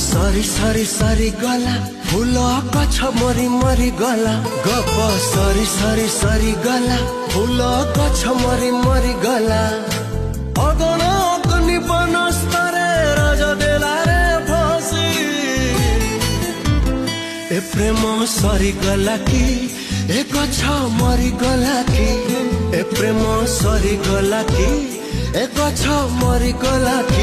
सरी सरी सरी गला फूल गछ मरी मरी गला गप सरी सरी सरी गला फूल गछ मरी मरी गला अगण अग्नि बनस्तरे राज देला रे फसी ए प्रेम सरी गला कि ए गछ मरी गला कि ए प्रेम सरी गला कि ए गछ मरी गला कि